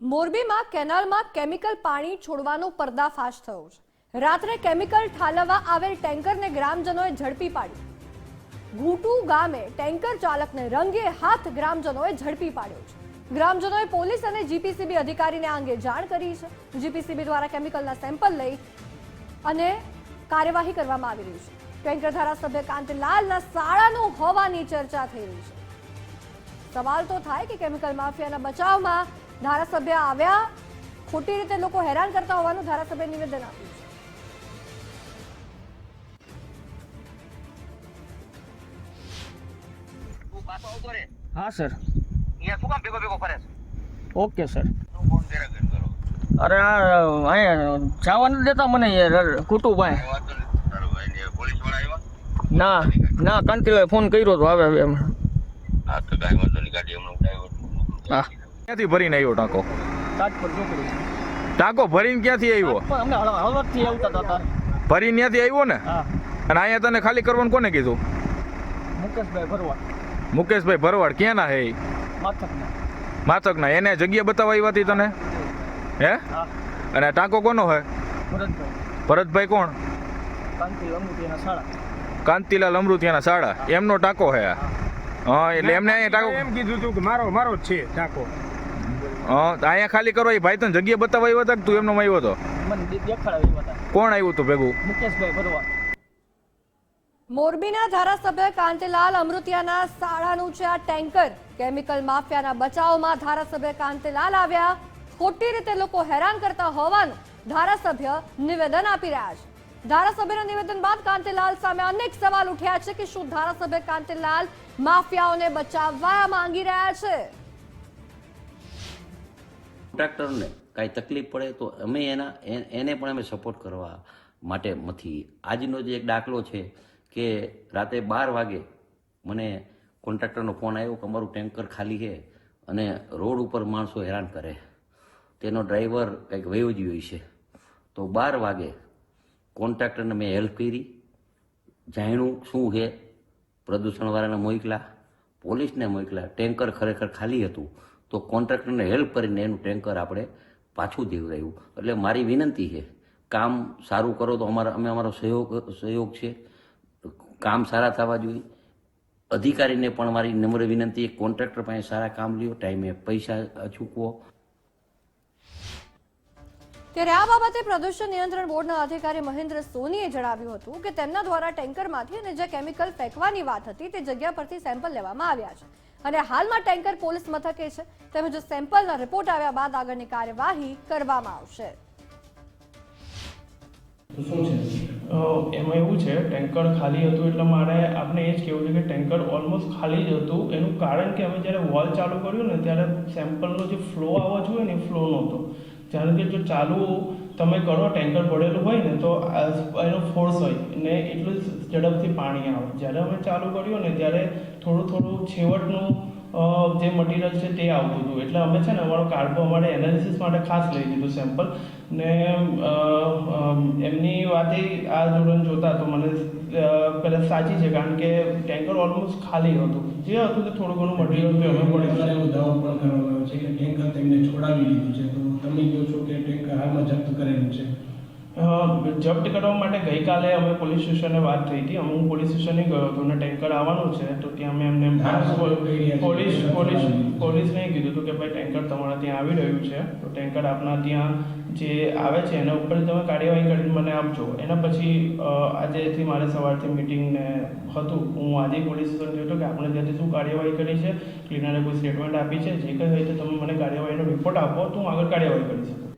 મોરબીમાં કેનાલમાં કેમિકલ પાણી છોડવાનો પર્દાફાશ થયો છે। રાત્રે કેમિકલ ઠાલવવા આવેલ ટેન્કરને ગ્રામજનોએ ઝડપી પાડ્યું। ઘૂટુ ગામે ટેન્કર ચાલકને રંગે હાથ ગ્રામજનોએ ઝડપી પાડ્યો છે। ગ્રામજનોએ પોલીસ અને જીપીસીબી અધિકારીને આ અંગે જાણ કરી છે। જીપીસીબી દ્વારા કેમિકલના સેમ્પલ લઈ અને કાર્યવાહી કરવામાં આવી રહી છે। ટેન્કર ધારાસભ્ય કાંતિલાલના શાળાનું હોવાની ચર્ચા થઈ રહી છે। સવાલ તો થાય કે કેમિકલ માફિયાના બચાવમાં ધારાસભ્ય આવ્યા, ખોટી રીતે લોકો હેરાન કરતા હોવાનું ધારાસભ્ય નિવેદન આપ્યું છે। हाँ सर, यहाँ શું કામ ભેગો ભેગો ફરે છે? Okay sir. તું ફોન કર્યા કેમ કરો? अरे અહીંયા જવા નથી દેતા મને યાર કુટુભાઈ। વાત તો નથી. તારો ભાઈ ને પોલીસ વાળા આવ્યા? ના કંટીલાએ ફોન કર્યો તો આવે એમ। હા તો કાંઈ વાંધો નહીં, ગાડી હમણાં ઉડાવ્યો. હા, ક્યાંથી ભરીને આવ્યો ટાંકો? તાજપુર ચોકડી ટાંકો ભરીને ક્યાંથી આવ્યો? અમને હળવદથી આવતા હતા। ભરીને ત્યાંથી આવ્યો ને? હા, અને અહીંયા તને ખાલી કરવાનું કોને કીધું? મુકેશભાઈ ભરવાડ મુકેશભાઈ ભરવાડ ક્યાંના હે? માથકના। માથકના એને જગ્યા બતાવવા આવી હતી તને? હે? હા, અને ટાંકો કોનો હે? ભરતભાઈ ભરતભાઈ કોણ? કાંતિ અમૃતિયાના શાળા। કાંતિલાલ અમૃતિયાના શાળા, એમનો ટાંકો હે આ? હા, એટલે એમને અહીંયા ટાંકો એમ કીધું હતું કે મારો જ છે ટાંકો। હા, તો અહીંયા ખાલી કરવા એ ભાઈ તને જગ્યા બતાવવા આવ્યો હતા કે તું એમનો આવ્યો હતો? મને દેખાડાવી હતા કોણ આવ્યું હતું ભેગું? મુકેશભાઈ ભરવાડ। મોરબીના ધારાસભ્ય કાંતિલાલ અમૃતિયાના શાળાનું છે આ ટેન્કર। કેમિકલ માફિયાના બચાવમાં ધારાસભ્ય કાંતિલાલ આવ્યા, ખોટી રીતે લોકો હેરાન કરતા હોવાનું ધારાસભ્ય નિવેદન આપી રહ્યા છે। ધારાસભ્યના નિવેદન બાદ કાંતિલાલ સામે અનેક સવાલ ઉઠ્યા છે કે શું ધારાસભ્ય કાંતિલાલ માફિયાઓને બચાવવા માંગી રહ્યા છે? કોન્ટ્રાક્ટરને કાંઈ તકલીફ પડે તો અમે એને પણ અમે સપોર્ટ કરવા માટે નથી। આજનો જે એક દાખલો છે કે રાતે 12 વાગે મને કોન્ટ્રાક્ટરનો ફોન આવ્યો કે અમારું ટેન્કર ખાલી છે અને રોડ ઉપર માણસો હેરાન કરે, તેનો ડ્રાઈવર કંઈક વયો જ હોય છે। તો 12 વાગે કોન્ટ્રાક્ટરને મેં હેલ્પ કરી, જાણ્યું શું છે, પ્રદૂષણવાળાને મોકલા, પોલીસને મોકલા, ટેન્કર ખરેખર ખાલી હતું તો કોન્ટ્રાક્ટરને હેલ્પ કરીને એનું ટેન્કર આપણે પાછું દેવડાવ્યું। એટલે મારી વિનંતી છે, કામ સારું કરો તો અમારો સહયોગ છે, કામ સારા થવા જોઈએ। અધિકારીને પણ મારી નમ્ર વિનંતી, કોન્ટ્રાક્ટર પાસે સારા કામ લ્યો, ટાઈમે પૈસા ચૂકવો। ત્યારે આ બાબતે પ્રદૂષણ નિયંત્રણ બોર્ડના અધિકારી મહેન્દ્ર સોનીએ જણાવ્યું હતું કે તેમના દ્વારા ટેન્કરમાંથી અને જે કેમિકલ ફેંકવાની વાત હતી તે જગ્યા પરથી સેમ્પલ લેવામાં આવ્યા છે અને હાલમાં ટેન્કર પોલીસ મથકે છે, તેમજ સેમ્પલના રિપોર્ટ આવ્યા બાદ આગળની કાર્યવાહી કરવામાં આવશે। એમાં એવું છે, ટેન્કર ખાલી હતું એટલે મારે આપણે એ જ કહેવું છે કે ટેન્કર ઓલમોસ્ટ ખાલી જ હતું। એનું કારણ કે અમે જ્યારે વોલ ચાલુ કર્યું ને ત્યારે સેમ્પલનો જે ફ્લો આવવો જોઈએ ને એ ફ્લો નહોતો। જ્યારે કે જો ચાલુ તમે કરો, ટેન્કર ભરેલું હોય ને તો એનો ફોર્સ હોય ને એટલું ઝડપથી પાણી આવે। જ્યારે અમે ચાલુ કર્યું ને ત્યારે થોડું છેવટનું જે મટીરિયલ છે તે આવતું હતું, એટલે અમે છે ને અમારે એનાલિસિસ માટે ખાસ લઈ લીધું સેમ્પલ ને એમની વાતે આ ધોરણ જોતા તો મને પહેલાં સાચી છે, કારણ કે ટેન્કર ઓલમોસ્ટ ખાલી હતું, જે હતું તે થોડું ઘણું મટીરિયલ અમે પડ્યું એવો દાવો પણ કરવામાં આવ્યો છે કે ટેન્કર તેમને છોડાવી દીધું છે, તો તમે કહો છો કે ટેન્કર હાલમાં જપ્ત કરેલું છે? જપ્ત કરવા માટે ગઈકાલે અમે પોલીસ સ્ટેશને વાત થઈ હતી। હું પોલીસ સ્ટેશને ગયો હતો અને ટેન્કર આવવાનું છે તો ત્યાં અમે એમને પોલીસને કીધું હતું કે ભાઈ ટેન્કર તમારા ત્યાં આવી રહ્યું છે, તો ટેન્કર આપના ત્યાં જે આવે છે એના ઉપર તમે કાર્યવાહી કરીને મને આપજો। એના પછી આજેથી મારે સવારથી મિટિંગને હતું, હું આજે પોલીસ સ્ટેશન ગયો હતો કે આપણે ત્યાંથી શું કાર્યવાહી કરી છે, ક્લીનરે કોઈ સ્ટેટમેન્ટ આપી છે, જે કંઈ હોય તો તમે મને કાર્યવાહીનો રિપોર્ટ આપો તો હું આગળ કાર્યવાહી કરી શકું।